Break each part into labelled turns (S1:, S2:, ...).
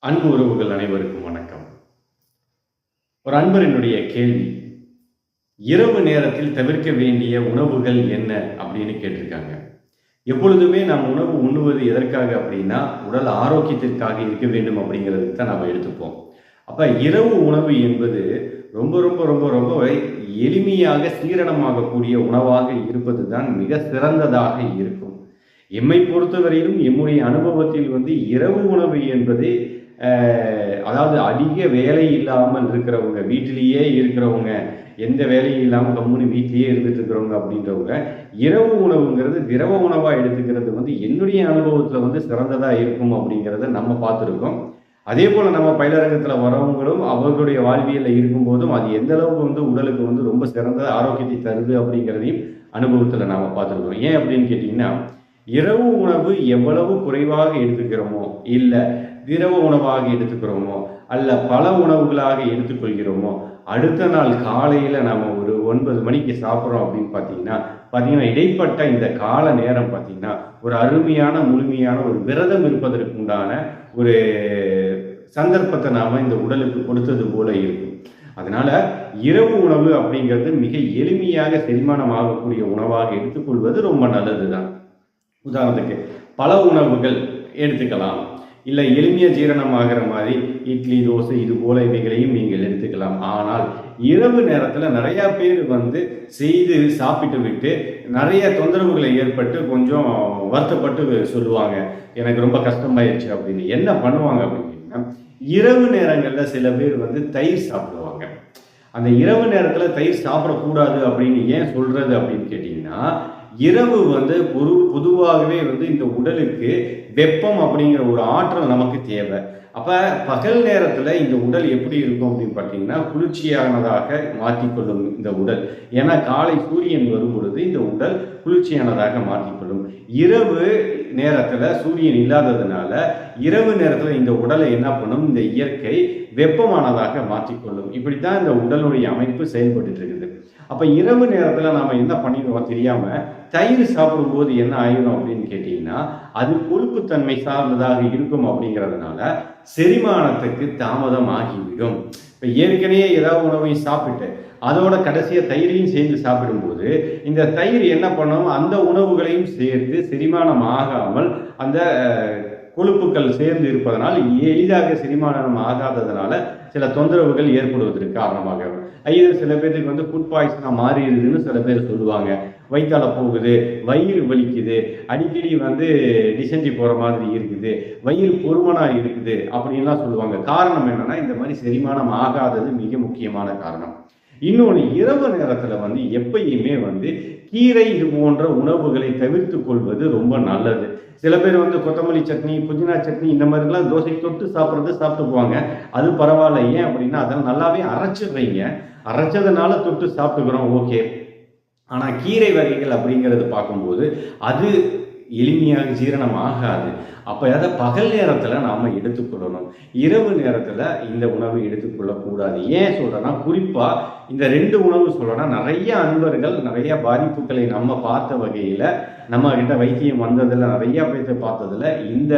S1: அன்பு உறவுகள் அனைவருக்கும் வணக்கம். ஒரு அன்பரினுடைய கேள்வி, இரவு நேரத்தில் தவிர்க்க வேண்டிய உணவுகள் என்ன அப்படின்னு கேட்டிருக்காங்க. எப்பொழுதுமே நாம் உணவு உண்ணுவது எதற்காக அப்படின்னா, உடல் ஆரோக்கியத்திற்காக இருக்க வேண்டும் அப்படிங்கிறதுக்கு தான் நாம் எடுத்துப்போம். அப்ப இரவு உணவு என்பது ரொம்ப ரொம்ப ரொம்ப ரொம்ப எளிமையாக சீரணமாகக்கூடிய உணவாக இருப்பது தான் மிக சிறந்ததாக இருக்கும். எம்மை பொறுத்தவரையிலும் எம்முடைய அனுபவத்தில் இரவு உணவு என்பது அதாவது அதிக வேலை இல்லாமல் இருக்கிறவங்க, வீட்டிலேயே இருக்கிறவங்க, எந்த வேலையும் இல்லாமல் கம்முன்னு வீட்டிலேயே இருந்துட்டு இருக்கிறவங்க அப்படின்றவங்க இரவு உணவுங்கிறது திரவ உணவாக எடுத்துக்கிறது என்னுடைய அனுபவத்தில் சிறந்ததாக இருக்கும் அப்படிங்கிறத நம்ம பார்த்துருக்கோம். அதே போல் நம்ம பயிலரங்கத்தில் வரவங்களும் அவர்களுடைய வாழ்வியலில் இருக்கும்போதும் அது எந்த அளவுக்கு உடலுக்கு ரொம்ப சிறந்த ஆரோக்கியத்தை தருது அப்படிங்கிறதையும் அனுபவத்தில் நாம் பார்த்துருக்கோம். ஏன் அப்படின்னு கேட்டிங்கன்னா, இரவு உணவு எவ்வளவு குறைவாக எடுத்துக்கிறோமோ, இல்லை திரவ உணவாக எடுத்துக்கிறோமோ, அல்ல பல உணவுகளாக எடுத்துக்கொள்கிறோமோ, அடுத்த நாள் காலையில் நம்ம ஒரு 9 மணிக்கு சாப்பிட்றோம் அப்படின்னு பார்த்தீங்கன்னா இடைப்பட்ட இந்த கால நேரம் பார்த்தீங்கன்னா ஒரு அருமையான முழுமையான ஒரு விரதம் இருப்பதற்குண்டான ஒரு சந்தர்ப்பத்தை நாம் இந்த உடலுக்கு கொடுத்தது போல இருக்கும். அதனால இரவு உணவு அப்படிங்கிறது மிக எளிமையாக செரிமானம் ஆகக்கூடிய உணவாக எடுத்துக்கொள்வது ரொம்ப நல்லது தான். உதாரணத்துக்கு பல உணவுகள் எடுத்துக்கலாம், இல்லை எளிமையாக ஜீரணமாகிற மாதிரி இட்லி, தோசை இது போல இவைகளையும் நீங்கள் எடுத்துக்கலாம். ஆனால் இரவு நேரத்தில் நிறையா பேர் செய்து சாப்பிட்டு விட்டு நிறைய தொந்தரவுகளை ஏற்பட்டு கொஞ்சம் வருத்தப்பட்டு சொல்லுவாங்க, எனக்கு ரொம்ப கஷ்டமாயிடுச்சு அப்படின்னு. என்ன பண்ணுவாங்க அப்படின்னா, இரவு நேரங்களில் சில பேர் தயிர் சாப்பிடுவாங்க. அந்த இரவு நேரத்தில் தயிர் சாப்பிடக்கூடாது அப்படின்னு ஏன் சொல்கிறது அப்படின்னு கேட்டிங்கன்னா, இரவு பொதுவாகவே இந்த உடலுக்கு வெப்பம் அப்படிங்கிற ஒரு ஆற்றல் நமக்கு தேவை. அப்போ பகல் நேரத்தில் இந்த உடல் எப்படி இருக்கும் அப்படின்னு பார்த்தீங்கன்னா, குளிர்ச்சியானதாக மாற்றிக்கொள்ளும் இந்த உடல். ஏன்னா காலை சூரியன் வரும் பொழுது இந்த உடல் குளிர்ச்சியானதாக மாற்றிக்கொள்ளும். இரவு நேரத்தில் சூரியன் இல்லாததுனால இரவு நேரத்தில் இந்த உடலை என்ன பண்ணும், இந்த இயற்கை வெப்பமானதாக மாற்றிக்கொள்ளும். இப்படித்தான் இந்த உடலுடைய அமைப்பு செயல்பட்டு இருக்குது. அப்போ இரவு நேரத்தில் நாம் என்ன பண்ணிடுவோம் தெரியாமல் தயிர் சாப்பிடும்போது என்ன ஆயிடும் அப்படின்னு கேட்டிங்கன்னா, அது கொழுப்புத்தன்மை சார்ந்ததாக இருக்கும். அப்படிங்கிறதுனால செரிமானத்துக்கு தாமதம் ஆகிவிடும். இப்போ ஏற்கனவே ஏதாவது உணவையும் சாப்பிட்டு அதோட கடைசியாக தயிரையும் சேர்ந்து சாப்பிடும்போது இந்த தயிர் என்ன பண்ணும், அந்த உணவுகளையும் சேர்த்து செரிமானம் ஆகாமல் அந்த கொழுப்புக்கள் சேர்ந்து இருப்பதனால் எளிதாக செரிமானம் ஆகாததுனால சில தொந்தரவுகள் ஏற்படுவதற்கு காரணமாக. இது சில பேருக்கு ஃபுட் பாய்சனாக மாறிடுதுன்னு சில பேர் சொல்லுவாங்க. வயிற்றால போகுது, வயிறு வலிக்குது, அடிக்கடி டிசென்ட்ரி போகிற மாதிரி இருக்குது, வயிறு பொறுமனாக இருக்குது அப்படின்லாம் சொல்லுவாங்க. காரணம் என்னன்னா, இந்த மாதிரி செரிமானம் ஆகாதது மிக முக்கியமான காரணம். இன்னொன்று, இரவு நேரத்தில் எப்பயுமே கீரை இது போன்ற உணவுகளை தவிர்த்து கொள்வது ரொம்ப நல்லது. சில பேர் கொத்தமல்லி சட்னி, புதினா சட்னி இந்த மாதிரிலாம் தோசை தொட்டு சாப்பிட்டு போவாங்க. அது பரவாயில்ல. ஏன் அப்படின்னா, அதெல்லாம் நல்லாவே அரைச்சிடுறீங்க, அரைச்சதுனால தொட்டு சாப்பிட்டுக்கிறோம், ஓகே. ஆனால் கீரை வகைகள் அப்படிங்கிறது பார்க்கும்போது அது எளிமையாக ஜீரணம் ஆகாது. அப்போ அதை பகல் நேரத்தில் நாம் எடுத்துக்கொள்ளணும். இரவு நேரத்தில் இந்த உணவு எடுத்துக்கொள்ளக்கூடாது. ஏன் சொல்கிறேன்னா, குறிப்பாக இந்த 2 உணவு சொல்கிறேன்னா, நிறைய அன்பர்கள் நிறைய பாதிப்புகளை நம்ம பார்த்த வகையில், நம்ம கிட்ட வைத்தியம் வந்ததில் நிறையா பேர்த்து பார்த்ததில் இந்த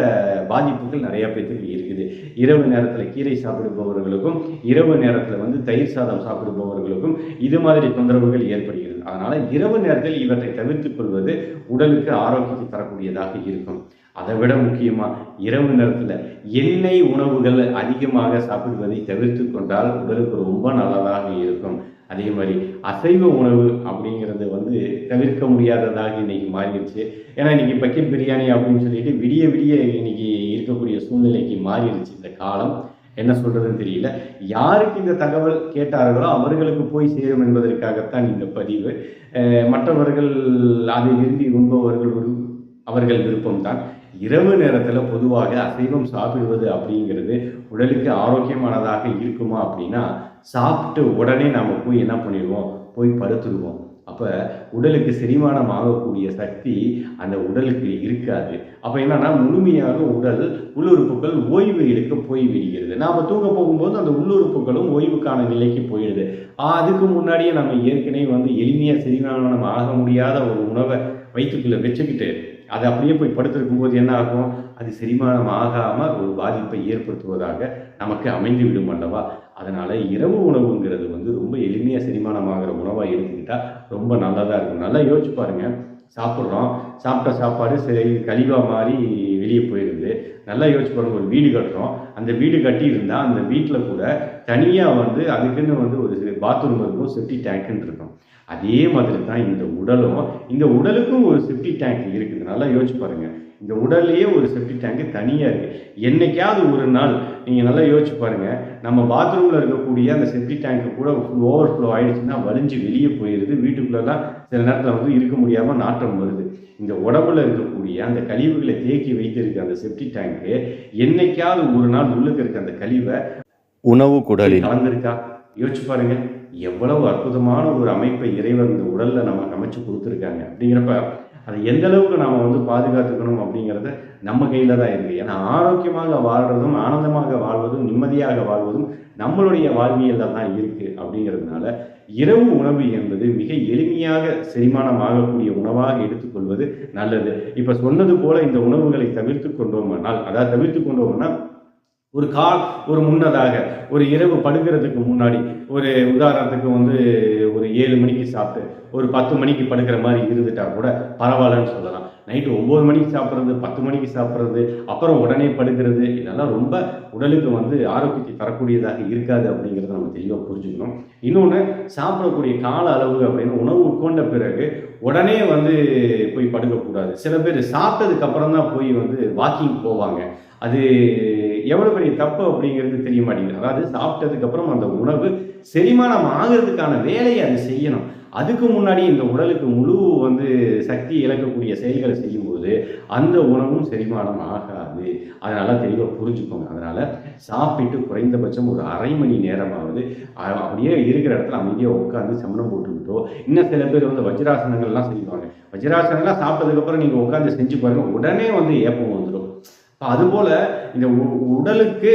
S1: பாதிப்புகள் நிறையா பேர்த்துக்கு இருக்குது. இரவு நேரத்தில் கீரை சாப்பிடுபவர்களுக்கும் இரவு நேரத்தில் தயிர் சாதம் சாப்பிடுபவர்களுக்கும் இது மாதிரி தொந்தரவுகள் ஏற்படுகிறது. அதனால் இரவு நேரத்தில் இவற்றை தவிர்த்து கொள்வது உடலுக்கு ஆரோக்கியத்தை தரக்கூடியதாக இருக்கும். அதை விட முக்கியமாக இரவு நேரத்தில் எண்ணெய் உணவுகள் அதிகமாக சாப்பிடுவதை தவிர்த்து கொண்டால் உடலுக்கு ரொம்ப நல்லதாக இருக்கும். அதே மாதிரி அசைவ உணவு அப்படிங்கிறது தவிர்க்க முடியாததாக இன்னைக்கு மாறிடுச்சு. ஏன்னா இன்னைக்கு பக்கெட் பிரியாணி அப்படின்னு சொல்லிட்டு விடிய விடிய இன்னைக்கு இருக்கக்கூடிய சூழ்நிலைக்கு மாறிடுச்சு இந்த காலம். என்ன சொல்றதுன்னு தெரியல. யாருக்கு இந்த தகவல் கேட்டார்களோ அவர்களுக்கு போய் சேரும் என்பதற்காகத்தான் இந்த பதிவு. மற்றவர்கள் அதை விரும்பி உண்பவர்கள் அவர்கள் விருப்பம்தான். இரவு நேரத்தில் பொதுவாக அசைவம் சாப்பிடுவது அப்படிங்கிறது உடலுக்கு ஆரோக்கியமானதாக இருக்குமா அப்படின்னா, சாப்பிட்டு உடனே நாம் போய் என்ன பண்ணிடுவோம், போய் படுத்துடுவோம். அப்போ உடலுக்கு செரிமானம் ஆகக்கூடிய சக்தி அந்த உடலுக்கு இருக்காது. அப்போ என்னன்னா, முழுமையாக உடல் உள்ளுறுப்புகள் ஓய்வு எடுக்க போய் விடுகிறது. நாம் தூங்க போகும்போது அந்த உள்ளுறுப்புகளும் ஓய்வுக்கான நிலைக்கு போயிடுது. அதுக்கு முன்னாடியே நம்ம ஏற்கனவே எளிமையாக செரிமானம் ஆக முடியாத ஒரு உணவை வயிற்றுக்குள்ளே வச்சுக்கிட்டு அது அப்படியே போய் படுத்திருக்கும் போது என்ன ஆகும், அது செரிமானம் ஆகாமல் ஒரு பாதிப்பை ஏற்படுத்துவதாக நமக்கு அமைந்து விடும் அல்லவா. அதனால் இரவு உணவுங்கிறது வந்து ரொம்ப எளிமையாக செரிமானமாகிற உணவாக எடுத்துக்கிட்டால் ரொம்ப நல்லதாக இருக்கும். நல்லா யோசிச்சு பாருங்கள், சாப்பிட்றோம், சாப்பிட்ட சாப்பாடு சரி கழிவாக மாறி வெளியே போயிடுது. நல்லா யோசிச்சு பாருங்கள், ஒரு வீடு கட்டுறோம், அந்த வீடு கட்டியிருந்தால் அந்த வீட்டில் கூட தனியாக வந்து அதுக்குன்னு வந்து ஒரு பாத்ரூம் இருக்கும், செப்டி டேங்க்குன்னு இருக்கும். அதே மாதிரி தான் இந்த உடலும், இந்த உடலுக்கும் ஒரு செப்டி டேங்க் இருக்குது. நல்லா யோசிச்சு பாருங்கள், இந்த உடல்லையே ஒரு செப்டி டேங்க்கு தனியாக இருக்குது. என்னைக்காவது ஒரு நாள் நீங்கள் நல்லா யோசிச்சு பாருங்கள், நம்ம பாத்ரூமில் இருக்கக்கூடிய அந்த செப்டி டேங்க்கு கூட ஓவர் ஃப்ளோ ஆகிடுச்சுன்னா வலிஞ்சு வெளியே போயிடுது. வீட்டுக்குள்ளெல்லாம் சில நேரத்தில் வந்து இருக்க முடியாமல் நாற்றம் வருது. இந்த உடம்புல இருக்கக்கூடிய அந்த கழிவுகளை தேக்கி வைத்திருக்க அந்த செப்டி டேங்க்கு என்னைக்காவது ஒரு நாள் உள்ளுக்கு இருக்க அந்த கழிவை உணவு குடலில் கலந்துருக்கா? யோசிச்சு பாருங்க, எவ்வளவு அற்புதமான ஒரு அமைப்பை இறைவன் இந்த உடல்ல நமக்கு அமைச்சு கொடுத்துருக்காங்க. அப்படிங்கிறப்ப அதை எந்த அளவுக்கு நாம் வந்து பாதுகாத்துக்கணும் அப்படிங்கிறத நம்ம கையில் தான் இருக்குது. ஏன்னா ஆரோக்கியமாக வாழ்வதும், ஆனந்தமாக வாழ்வதும், நிம்மதியாக வாழ்வதும் நம்மளுடைய வாழ்வியலில் தான் இருக்குது. அப்படிங்கிறதுனால இரவு உணவு என்பது மிக எளிமையாக செரிமானம் ஆகக்கூடிய உணவாக எடுத்துக்கொள்வது நல்லது. இப்போ சொன்னது போல இந்த உணவுகளை தவிர்த்து கொண்டோம்னால், அதாவது தவிர்த்து கொண்டோம்னா ஒரு முன்னதாக ஒரு இரவு படுக்கிறதுக்கு முன்னாடி ஒரு உதாரணத்துக்கு வந்து ஒரு 7 மணிக்கு சாப்பிட்டு ஒரு 10 மணிக்கு படுக்கிற மாதிரி இருந்துட்டா கூட பரவாயில்லன்னு சொல்லலாம். நைட்டு 9 மணிக்கு சாப்பிட்றது, 10 மணிக்கு சாப்பிட்றது, அப்புறம் உடனே படுக்கிறது, இதெல்லாம் ரொம்ப உடலுக்கு வந்து ஆரோக்கியத்தை தரக்கூடியதாக இருக்காது அப்படிங்கிறத நம்ம தெளிவாக புரிஞ்சுக்கணும். இன்னொன்று, சாப்பிடக்கூடிய கால அளவு அப்படின்னு உணவு உட்கொண்ட பிறகு உடனே வந்து போய் படுக்கக்கூடாது. சில பேர் சாப்பிட்டதுக்கு அப்புறம் தான் போய் வந்து வாக்கிங் போவாங்க. அது எவ்வளோ பெரிய தப்பு அப்படிங்கிறது தெரிய மாட்டேங்குது. அதாவது சாப்பிட்டதுக்கப்புறம் அந்த உணவு செரிமானம் ஆகிறதுக்கான வேலையை அது செய்யணும். அதுக்கு முன்னாடி இந்த உடலுக்கு முழு வந்து சக்தி இழக்கக்கூடிய செயல்களை செய்யும்போது அந்த உணவும் செரிமானம் ஆகாது. அதனால் தெளிவாக புரிஞ்சுக்கோங்க. அதனால் சாப்பிட்டு குறைந்தபட்சம் ஒரு அரை மணி நேரமாவது அப்படியே இருக்கிற இடத்துல அமைதியாக உட்காந்து சமணம் போட்டுக்கிட்டோ, இன்னும் சில பேர் வந்து வஜ்ராசனங்கள்லாம் செய்வாங்க. வஜ்ராசனங்கள்லாம் சாப்பிட்டதுக்கப்புறம் நீங்கள் உட்காந்து செஞ்சு பாருங்கள், உடனே வந்து ஏப்பம் வந்துடும். அதுபோல் இந்த உடலுக்கு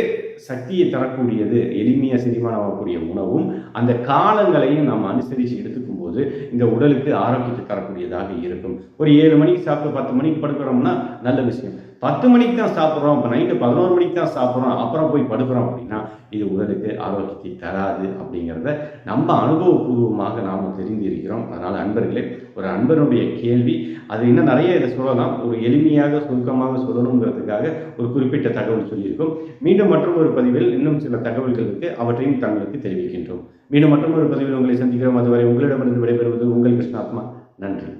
S1: சக்தியை தரக்கூடியது எளிமையாக செரிமானமாகக்கூடிய உணவும் அந்த காலங்களையும் நாம் அனுசரித்து எடுத்துக்கும் போது இந்த உடலுக்கு ஆரோக்கியத்தை தரக்கூடியதாக இருக்கும். ஒரு 7 மணிக்கு சாப்பிட்டு 10 மணிக்கு படுக்கிறோம்னா நல்ல விஷயம். 10 மணிக்கு தான் சாப்பிட்றோம், இப்போ நைட்டு 11 மணிக்கு தான் சாப்பிட்றோம், அப்புறம் போய் படுக்கிறோம் அப்படின்னா இது உடலுக்கு ஆரோக்கியத்தை தராது. அப்படிங்கிறத நம்ம அனுபவபூர்வமாக நாம் தெரிந்திருக்கிறோம். அதனால் அன்பர்களே, ஒரு அன்பருடைய கேள்வி அது இன்னும் நிறைய இதை சொல்லலாம், ஒரு எளிமையாக சுருக்கமாக சொல்லணுங்கிறதுக்காக ஒரு குறிப்பிட்ட தகவல் சொல்லியிருக்கோம். மீண்டும் மற்றொரு பதிவில் இன்னும் சில தகவல்கள் இருக்கு, அவற்றையும் தங்களுக்கு தெரிவிக்கின்றோம். மீண்டும் மற்றொரு பதிவில் உங்களை சந்திக்கிறோம். அதுவரை உங்களிடமிருந்து விடைபெறுவது உங்கள் கிருஷ்ணாத்மா. நன்றி.